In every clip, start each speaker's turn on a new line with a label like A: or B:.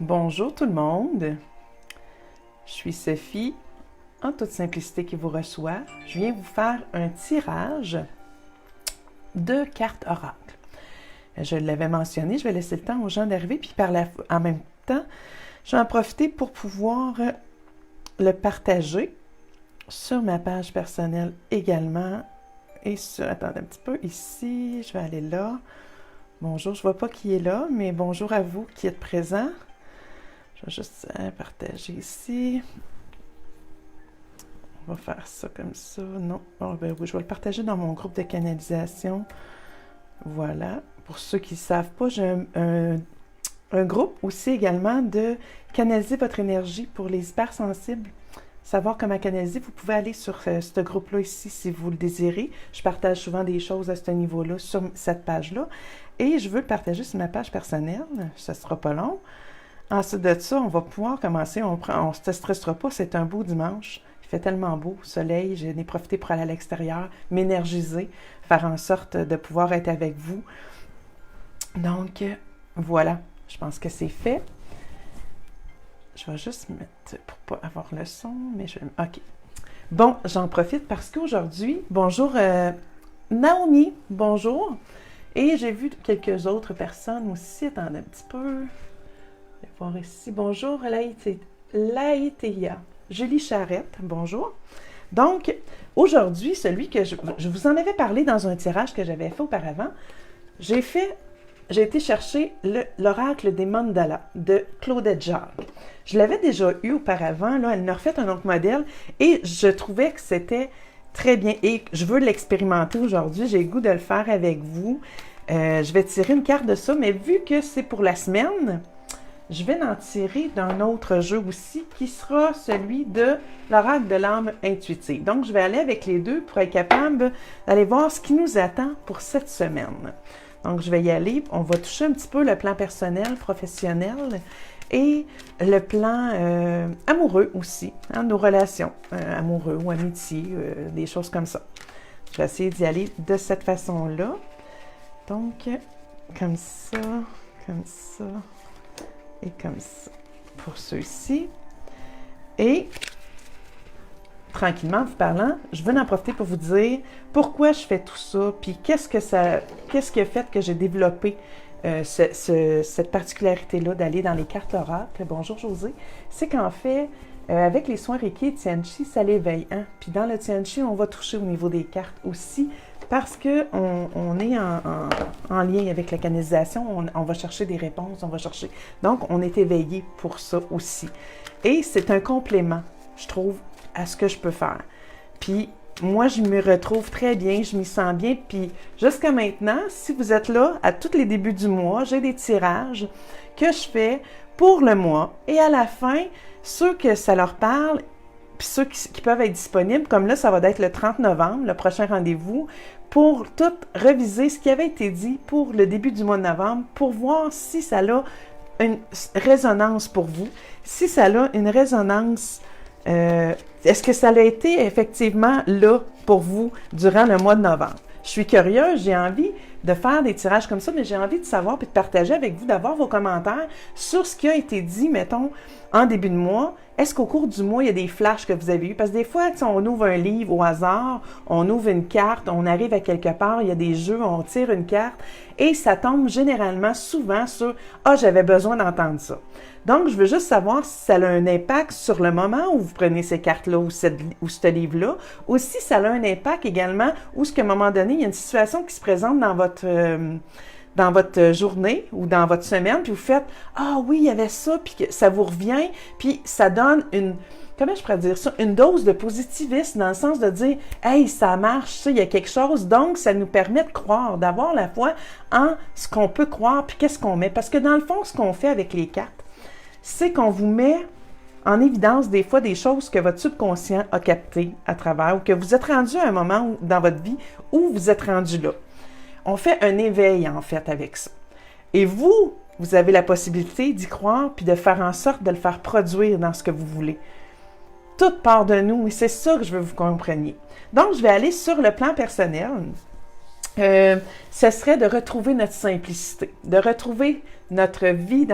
A: Bonjour tout le monde, je suis Sophie, en toute simplicité qui vous reçoit. Je viens vous faire un tirage de cartes oracle. Je l'avais mentionné, je vais laisser le temps aux gens d'arriver, puis en même temps, je vais en profiter pour pouvoir le partager sur ma page personnelle également. Et attendez un petit peu, ici, je vais aller là. Bonjour, je ne vois pas qui est là, mais bonjour à vous qui êtes présents. Je vais juste partager ici. On va faire ça comme ça. Non. Oh, ben oui, je vais le partager dans mon groupe de canalisation. Voilà. Pour ceux qui ne savent pas, j'ai un groupe aussi également de canaliser votre énergie pour les hypersensibles. Savoir comment canaliser, vous pouvez aller sur ce groupe-là ici si vous le désirez. Je partage souvent des choses à ce niveau-là sur cette page-là. Et je veux le partager sur ma page personnelle. Ça ne sera pas long. Ensuite de ça, on va pouvoir commencer. On ne se stressera pas. C'est un beau dimanche. Il fait tellement beau, soleil. J'en ai profité pour aller à l'extérieur, m'énergiser, faire en sorte de pouvoir être avec vous. Donc, voilà. Je pense que c'est fait. Je vais juste mettre, pour ne pas avoir le son, mais je vais... OK. Bon, j'en profite parce qu'aujourd'hui, bonjour Naomi, bonjour. Et j'ai vu quelques autres personnes aussi. Attendez un petit peu. Je vais voir ici. Bonjour Laïtéia. Julie Charrette, bonjour. Donc, aujourd'hui, celui que je vous en avais parlé dans un tirage que j'avais fait auparavant, j'ai été chercher l'oracle des mandalas de Claudette Jacques. Je l'avais déjà eu auparavant, là, elle m'a refait un autre modèle et je trouvais que c'était très bien. Et je veux l'expérimenter aujourd'hui, j'ai le goût de le faire avec vous. Je vais tirer une carte de ça, mais vu que c'est pour la semaine, je vais en tirer d'un autre jeu aussi qui sera celui de l'oracle de l'âme intuitive. Donc, je vais aller avec les deux pour être capable d'aller voir ce qui nous attend pour cette semaine. Donc, je vais y aller. On va toucher un petit peu le plan personnel, professionnel et le plan amoureux aussi, hein, nos relations amoureux ou amitié, des choses comme ça. Je vais essayer d'y aller de cette façon-là. Donc, comme ça et comme ça pour ceux-ci. Et tranquillement, en vous parlant, je veux en profiter pour vous dire pourquoi je fais tout ça, puis qu'est-ce qui a fait que j'ai développé cette particularité-là d'aller dans les cartes oracle. Bonjour José. C'est qu'en fait, avec les soins Reiki et Tianchi, ça l'éveille. Hein? Puis dans le Tianchi, on va toucher au niveau des cartes aussi parce qu'on est en lien avec la canalisation. On va chercher des réponses, Donc, on est éveillé pour ça aussi. Et c'est un complément, je trouve, à ce que je peux faire. Puis, moi, je me retrouve très bien, je m'y sens bien. Puis, jusqu'à maintenant, si vous êtes là, à tous les débuts du mois, j'ai des tirages que je fais pour le mois. Et à la fin, ceux que ça leur parle, puis ceux qui peuvent être disponibles, comme là, ça va être le 30 novembre, le prochain rendez-vous, pour tout reviser ce qui avait été dit pour le début du mois de novembre, pour voir si ça a une résonance pour vous, si ça a une résonance... est-ce que ça a été effectivement là pour vous durant le mois de novembre? Je suis curieuse, j'ai envie de faire des tirages comme ça, mais j'ai envie de savoir et de partager avec vous, d'avoir vos commentaires sur ce qui a été dit, mettons, en début de mois. Est-ce qu'au cours du mois, il y a des flashs que vous avez eus? Parce que des fois, on ouvre un livre au hasard, on ouvre une carte, on arrive à quelque part, il y a des jeux, on tire une carte, et ça tombe généralement souvent sur « Ah, j'avais besoin d'entendre ça ». Donc, je veux juste savoir si ça a un impact sur le moment où vous prenez ces cartes-là ou ce livre-là, ou si ça a un impact également où, à un moment donné, il y a une situation qui se présente dans votre journée ou dans votre semaine, puis vous faites « Ah oui, il y avait ça », puis que ça vous revient, puis ça donne comment je pourrais dire ça, une dose de positivisme dans le sens de dire « Hey, ça marche, ça, il y a quelque chose », donc ça nous permet de croire, d'avoir la foi en ce qu'on peut croire, puis qu'est-ce qu'on met. Parce que dans le fond, ce qu'on fait avec les cartes, c'est qu'on vous met en évidence des fois des choses que votre subconscient a captées à travers ou que vous êtes rendu à un moment dans votre vie où vous êtes rendu là. On fait un éveil, en fait, avec ça. Et vous avez la possibilité d'y croire puis de faire en sorte de le faire produire dans ce que vous voulez. Tout part de nous et c'est ça que je veux que vous compreniez. Donc, je vais aller sur le plan personnel. Ce serait de retrouver notre simplicité, de retrouver notre vie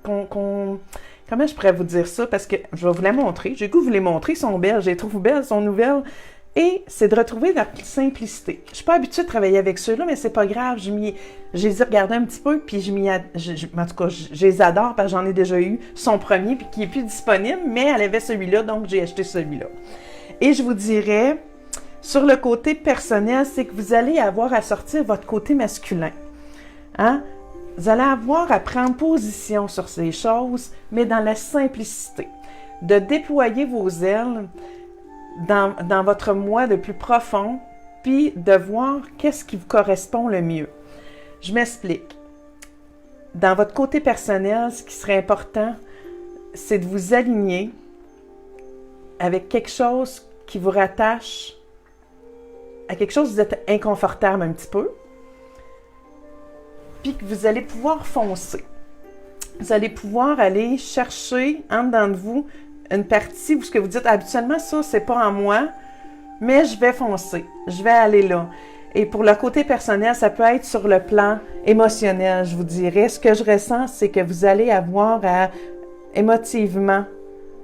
A: comment je pourrais vous dire ça? Parce que je vais vous la montrer. J'ai le goût de vous les montrer. Ils sont belles. Je les trouve belles, elles sont nouvelles. Et c'est de retrouver la simplicité. Je suis pas habituée de travailler avec ceux-là, mais c'est pas grave. Je les ai regardés un petit peu, puis en tout cas, je les adore parce que j'en ai déjà eu son premier, puis qui est plus disponible, mais elle avait celui-là, donc j'ai acheté celui-là. Et je vous dirais, sur le côté personnel, c'est que vous allez avoir à sortir votre côté masculin. Hein? Vous allez avoir à prendre position sur ces choses, mais dans la simplicité. De déployer vos ailes dans votre moi le plus profond, puis de voir qu'est-ce qui vous correspond le mieux. Je m'explique. Dans votre côté personnel, ce qui serait important, c'est de vous aligner avec quelque chose qui vous rattache à quelque chose où vous êtes inconfortable un petit peu, puis que vous allez pouvoir foncer. Vous allez pouvoir aller chercher en dedans de vous une partie où ce que vous dites habituellement, ça, c'est pas en moi, mais je vais foncer, je vais aller là. Et pour le côté personnel, ça peut être sur le plan émotionnel, je vous dirais. Ce que je ressens, c'est que vous allez avoir émotivement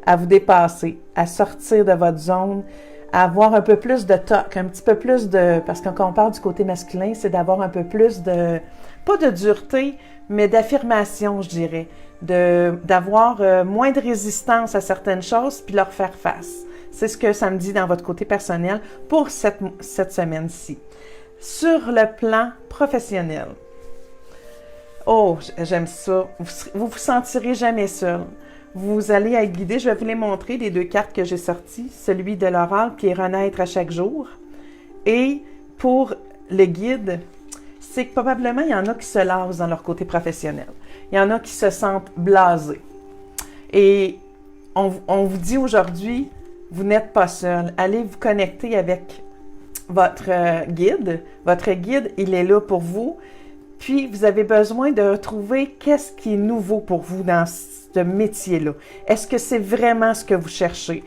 A: à vous dépasser, à sortir de votre zone, à avoir un peu plus de toc, un petit peu plus de... Parce que quand on parle du côté masculin, c'est d'avoir un peu plus de... Pas de dureté, mais d'affirmation, je dirais. D'avoir moins de résistance à certaines choses, puis leur faire face. C'est ce que ça me dit dans votre côté personnel pour cette semaine-ci. Sur le plan professionnel. Oh, j'aime ça. Vous vous sentirez jamais seul. Vous allez être guidé. Je vais vous les montrer, les deux cartes que j'ai sorties. Celui de l'oracle qui est renaître à chaque jour. Et pour le guide, c'est que probablement il y en a qui se lassent dans leur côté professionnel. Il y en a qui se sentent blasés. Et on vous dit aujourd'hui, vous n'êtes pas seul. Allez vous connecter avec votre guide. Votre guide, il est là pour vous. Puis, vous avez besoin de retrouver qu'est-ce qui est nouveau pour vous dans ce métier-là. Est-ce que c'est vraiment ce que vous cherchez?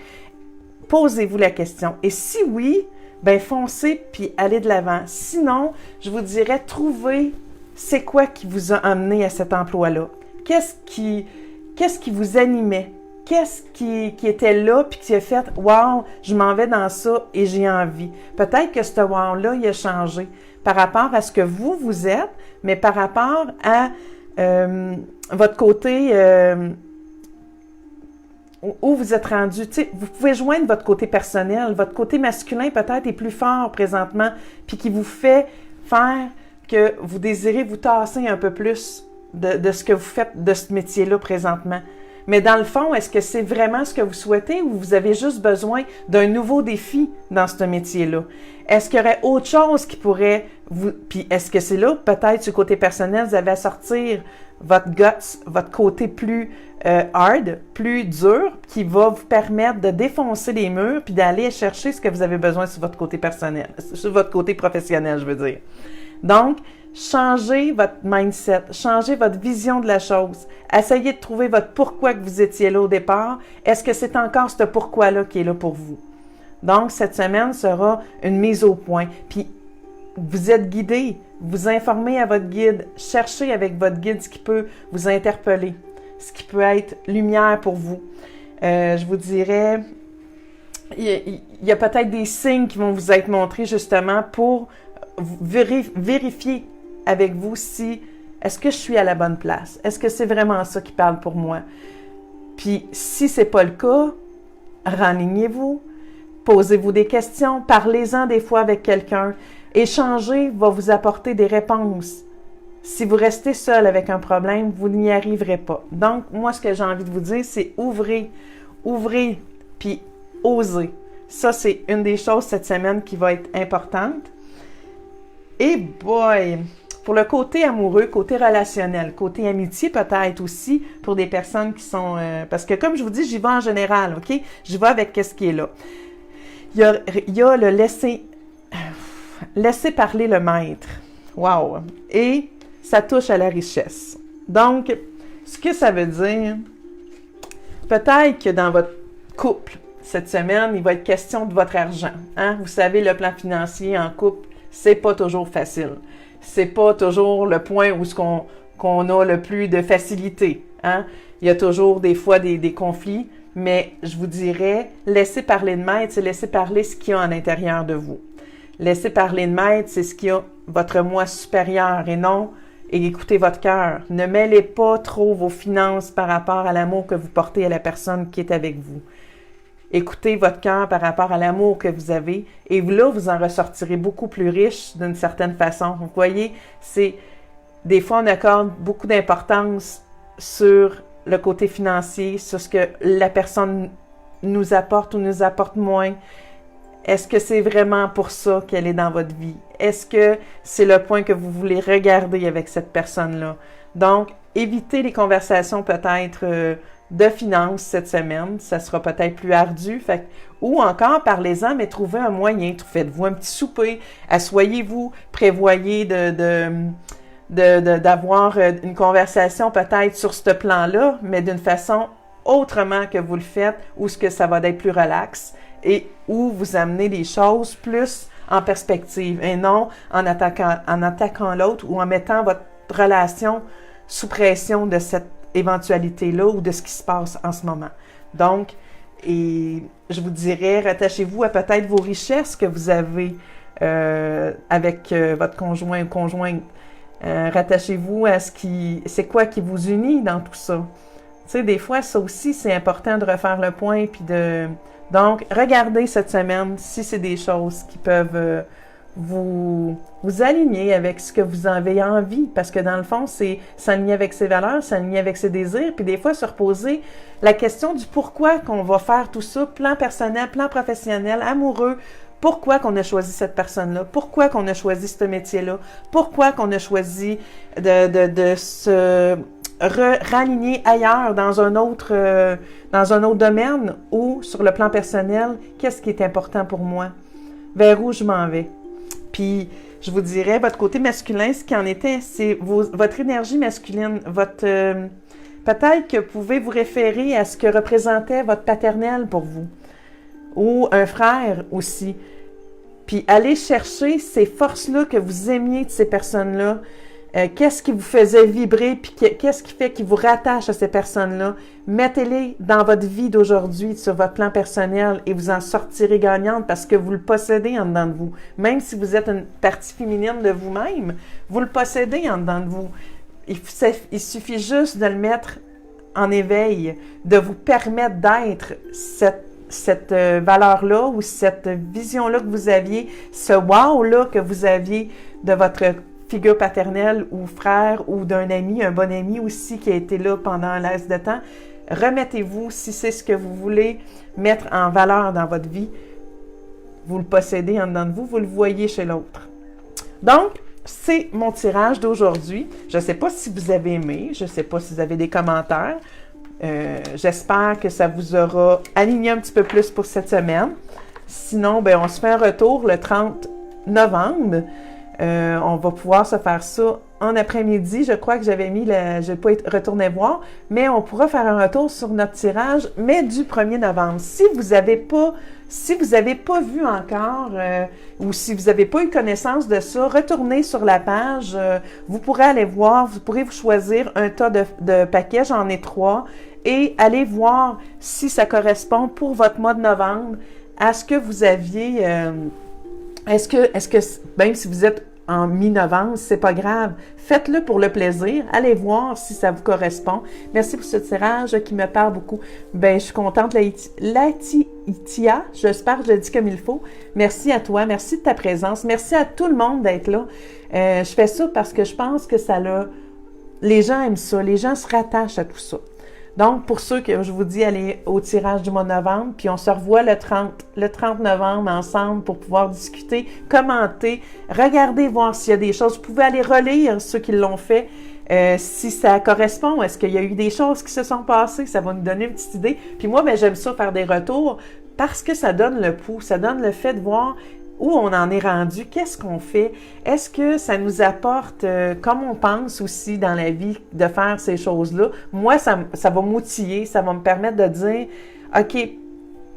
A: Posez-vous la question. Et si oui, ben foncez puis allez de l'avant. Sinon, je vous dirais, trouvez c'est quoi qui vous a amené à cet emploi-là. Qu'est-ce qui vous animait? Qu'est-ce qui était là puis qui a fait « Wow, je m'en vais dans ça et j'ai envie ». Peut-être que ce « wow » là, il a changé par rapport à ce que vous êtes, mais par rapport à votre côté où vous êtes rendu. Tu sais, vous pouvez joindre votre côté personnel. Votre côté masculin peut-être est plus fort présentement puis qui vous fait faire que vous désirez vous tasser un peu plus de ce que vous faites de ce métier-là présentement. Mais dans le fond, est-ce que c'est vraiment ce que vous souhaitez ou vous avez juste besoin d'un nouveau défi dans ce métier-là? Est-ce qu'il y aurait autre chose qui pourrait vous... Puis est-ce que c'est là, peut-être, du côté personnel, vous avez à sortir votre guts, votre côté plus hard, plus dur, qui va vous permettre de défoncer les murs puis d'aller chercher ce que vous avez besoin sur votre côté personnel, sur votre côté professionnel, je veux dire. Donc, changez votre mindset, changez votre vision de la chose. Essayez de trouver votre pourquoi que vous étiez là au départ. Est-ce que c'est encore ce pourquoi-là qui est là pour vous? Donc, cette semaine sera une mise au point. Puis, vous êtes guidé, vous informez à votre guide, cherchez avec votre guide ce qui peut vous interpeller, ce qui peut être lumière pour vous. Je vous dirais, il y a peut-être des signes qui vont vous être montrés justement pour vérifier avec vous si est-ce que je suis à la bonne place? Est-ce que c'est vraiment ça qui parle pour moi? Puis si c'est pas le cas, renseignez-vous, posez-vous des questions, parlez-en des fois avec quelqu'un. Échanger va vous apporter des réponses. Si vous restez seul avec un problème, vous n'y arriverez pas. Donc, moi, ce que j'ai envie de vous dire, c'est ouvrez, puis osez. Ça, c'est une des choses cette semaine qui va être importante. Et boy! Pour le côté amoureux, côté relationnel, côté amitié peut-être aussi pour des personnes qui sont... parce que comme je vous dis, j'y vais en général, OK? J'y vais avec qu'est-ce qui est là. Il y a le laisser parler le maître. Wow! Et ça touche à la richesse. Donc, ce que ça veut dire, peut-être que dans votre couple, cette semaine, il va être question de votre argent. Hein? Vous savez, le plan financier en couple, c'est pas toujours facile. C'est pas toujours le point où qu'on a le plus de facilité Hein? Il y a toujours des fois des conflits, mais je vous dirais, laissez parler de maître, c'est laisser parler ce qu'il y a à l'intérieur de vous. Laissez parler de maître, c'est ce qu'il y a votre moi supérieur et non, et écoutez votre cœur. Ne mêlez pas trop vos finances par rapport à l'amour que vous portez à la personne qui est avec vous. Écoutez votre cœur par rapport à l'amour que vous avez et là, vous en ressortirez beaucoup plus riche d'une certaine façon. Vous voyez, c'est des fois, on accorde beaucoup d'importance sur le côté financier, sur ce que la personne nous apporte ou nous apporte moins. Est-ce que c'est vraiment pour ça qu'elle est dans votre vie? Est-ce que c'est le point que vous voulez regarder avec cette personne-là? Donc, évitez les conversations peut-être de finances cette semaine. Ça sera peut-être plus ardu. Ou encore, parlez-en, mais trouvez un moyen. Faites-vous un petit souper. Asseyez-vous. Prévoyez d'avoir une conversation peut-être sur ce plan-là, mais d'une façon autrement que vous le faites, où ce que ça va être plus relax et où vous amenez les choses plus en perspective et non en attaquant l'autre ou en mettant votre relation sous pression de cette éventualité-là ou de ce qui se passe en ce moment. Donc, et je vous dirais, rattachez-vous à peut-être vos richesses que vous avez avec votre conjoint ou conjointe. Rattachez-vous à c'est quoi qui vous unit dans tout ça. Tu sais, des fois, ça aussi, c'est important de refaire le point, puis donc, regardez cette semaine si c'est des choses qui peuvent vous aligner avec ce que vous avez envie, parce que dans le fond, c'est s'aligner avec ses valeurs, s'aligner avec ses désirs, puis des fois, se reposer la question du pourquoi qu'on va faire tout ça, plan personnel, plan professionnel, amoureux. Pourquoi qu'on a choisi cette personne-là? Pourquoi qu'on a choisi ce métier-là? Pourquoi qu'on a choisi de se raligner ailleurs dans un autre domaine ou sur le plan personnel? Qu'est-ce qui est important pour moi? Vers où je m'en vais? Puis, je vous dirais, votre côté masculin, ce qui en était, c'est votre énergie masculine, peut-être que vous pouvez vous référer à ce que représentait votre paternel pour vous, ou un frère aussi. Puis, allez chercher ces forces-là que vous aimiez de ces personnes-là. Qu'est-ce qui vous faisait vibrer, puis qu'est-ce qui fait qu'il vous rattache à ces personnes-là? Mettez-les dans votre vie d'aujourd'hui, sur votre plan personnel, et vous en sortirez gagnante parce que vous le possédez en dedans de vous. Même si vous êtes une partie féminine de vous-même, vous le possédez en dedans de vous. Il suffit juste de le mettre en éveil, de vous permettre d'être cette valeur-là ou cette vision-là que vous aviez, ce wow-là que vous aviez de votre figure paternelle ou frère ou d'un ami, un bon ami aussi qui a été là pendant un laps de temps. Remettez-vous, si c'est ce que vous voulez mettre en valeur dans votre vie, vous le possédez en dedans de vous, vous le voyez chez l'autre. Donc, c'est mon tirage d'aujourd'hui. Je ne sais pas si vous avez aimé, je ne sais pas si vous avez des commentaires. J'espère que ça vous aura aligné un petit peu plus pour cette semaine. Sinon, on se fait un retour le 30 novembre. On va pouvoir se faire ça en après-midi. Je crois que je n'ai pas retourné voir, mais on pourra faire un retour sur notre tirage, mais du 1er novembre. Si vous n'avez pas vu encore ou si vous n'avez pas eu connaissance de ça, retournez sur la page. Vous pourrez aller voir, vous pourrez vous choisir un tas de paquets, j'en ai 3, et allez voir si ça correspond pour votre mois de novembre à ce que vous aviez. Est-ce que même si vous êtes en mi-novembre, c'est pas grave. Faites-le pour le plaisir. Allez voir si ça vous correspond. Merci pour ce tirage qui me parle beaucoup. Je suis contente, Laetitia. J'espère que je le dis comme il faut. Merci à toi. Merci de ta présence. Merci à tout le monde d'être là. Je fais ça parce que je pense que les gens aiment ça. Les gens se rattachent à tout ça. Donc, pour ceux que je vous dis, allez au tirage du mois de novembre, puis on se revoit le 30 novembre ensemble pour pouvoir discuter, commenter, regarder, voir s'il y a des choses. Vous pouvez aller relire ceux qui l'ont fait, si ça correspond. Est-ce qu'il y a eu des choses qui se sont passées? Ça va nous donner une petite idée. Puis moi, j'aime ça faire des retours parce que ça donne le pouls, ça donne le fait de voir où on en est rendu, qu'est-ce qu'on fait, est-ce que ça nous apporte, comme on pense aussi dans la vie, de faire ces choses-là. Moi, ça va m'outiller, ça va me permettre de dire, OK,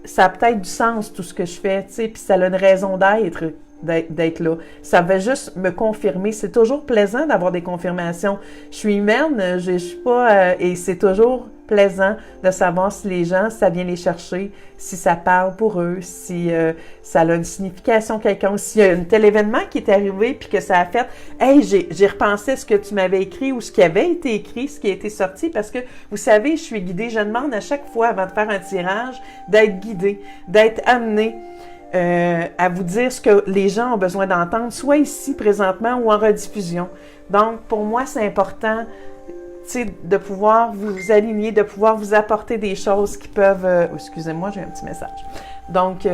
A: ça a peut-être du sens tout ce que je fais, tu sais, puis ça a une raison d'être d'être là. Ça va juste me confirmer. C'est toujours plaisant d'avoir des confirmations. Je suis humaine, je suis pas... et c'est toujours plaisant de savoir si les gens, ça vient les chercher, si ça parle pour eux, si ça a une signification quelconque, s'il y a un tel événement qui est arrivé puis que ça a fait « Hey, j'ai repensé à ce que tu m'avais écrit ou ce qui avait été écrit, ce qui a été sorti. » Parce que, vous savez, je suis guidée. Je demande à chaque fois, avant de faire un tirage, d'être guidée, d'être amenée à vous dire ce que les gens ont besoin d'entendre, soit ici, présentement, ou en rediffusion. Donc, pour moi, c'est important de pouvoir vous aligner, de pouvoir vous apporter des choses qui peuvent... excusez-moi, j'ai un petit message. Donc,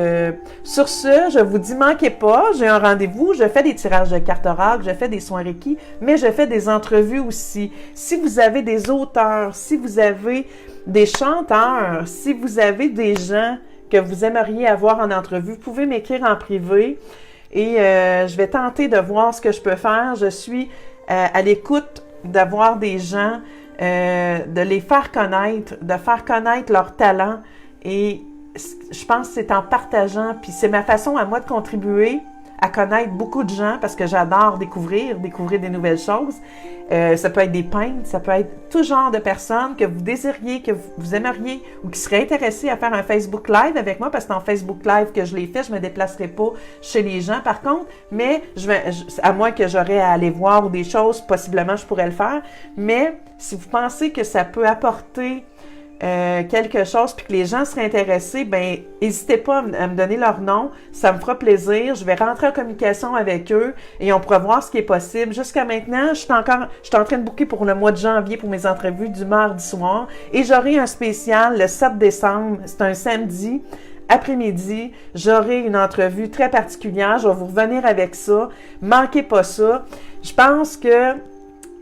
A: sur ce, je vous dis, manquez pas, j'ai un rendez-vous, je fais des tirages de cartes oracle, je fais des soins Reiki, mais je fais des entrevues aussi. Si vous avez des auteurs, si vous avez des chanteurs, si vous avez des gens que vous aimeriez avoir en entrevue, vous pouvez m'écrire en privé et je vais tenter de voir ce que je peux faire. Je suis à l'écoute d'avoir des gens, de les faire connaître, de faire connaître leurs talents et je pense que c'est en partageant, puis c'est ma façon à moi de contribuer à connaître beaucoup de gens parce que j'adore découvrir des nouvelles choses. Ça peut être des peintres, ça peut être tout genre de personnes que vous désiriez, que vous aimeriez ou qui seraient intéressés à faire un Facebook Live avec moi parce que c'est en Facebook Live que je l'ai fait, je me déplacerai pas chez les gens par contre, mais à moins que j'aurais à aller voir ou des choses, possiblement je pourrais le faire, mais si vous pensez que ça peut apporter quelque chose puis que les gens seraient intéressés, ben n'hésitez pas à me donner leur nom, ça me fera plaisir, je vais rentrer en communication avec eux et on pourra voir ce qui est possible. Jusqu'à maintenant, je suis en train de booker pour le mois de janvier pour mes entrevues du mardi soir et j'aurai un spécial le 7 décembre, c'est un samedi après-midi, j'aurai une entrevue très particulière, je vais vous revenir avec ça, manquez pas ça. Je pense que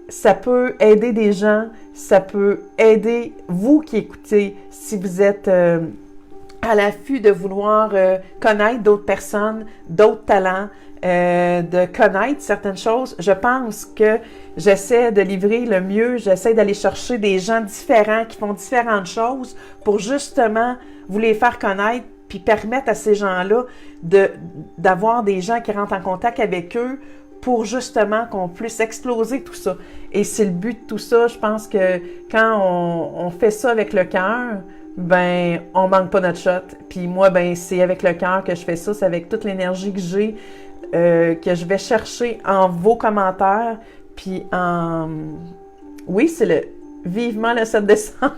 A: ça peut aider des gens, ça peut aider vous qui écoutez si vous êtes à l'affût de vouloir connaître d'autres personnes, d'autres talents, de connaître certaines choses. Je pense que j'essaie de livrer le mieux, j'essaie d'aller chercher des gens différents qui font différentes choses pour justement vous les faire connaître puis permettre à ces gens-là d'avoir des gens qui rentrent en contact avec eux pour justement qu'on puisse exploser tout ça. Et c'est le but de tout ça. Je pense que quand on fait ça avec le cœur, ben on manque pas notre shot. Puis moi, ben c'est avec le cœur que je fais ça, c'est avec toute l'énergie que j'ai, que je vais chercher en vos commentaires. Puis oui, c'est vivement le 7 décembre.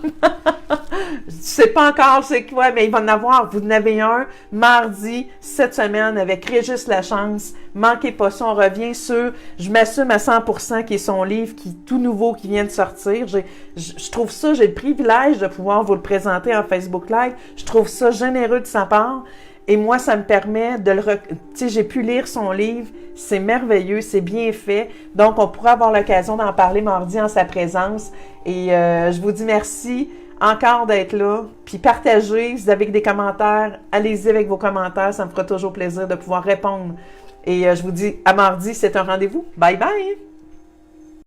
A: Je sais pas encore c'est quoi, mais il va en avoir. Vous en avez un mardi cette semaine avec Régis Lachance. Manquez pas ça. On revient sur Je m'assume à 100% qui est son livre qui est tout nouveau, qui vient de sortir. Je trouve ça, j'ai le privilège de pouvoir vous le présenter en Facebook Live. Je trouve ça généreux de sa part. Et moi, ça me permet de tu sais, j'ai pu lire son livre. C'est merveilleux, c'est bien fait. Donc, on pourra avoir l'occasion d'en parler mardi en sa présence. Et je vous dis merci encore d'être là. Puis partagez, si vous avez des commentaires, allez-y avec vos commentaires. Ça me fera toujours plaisir de pouvoir répondre. Et je vous dis à mardi, c'est un rendez-vous. Bye bye!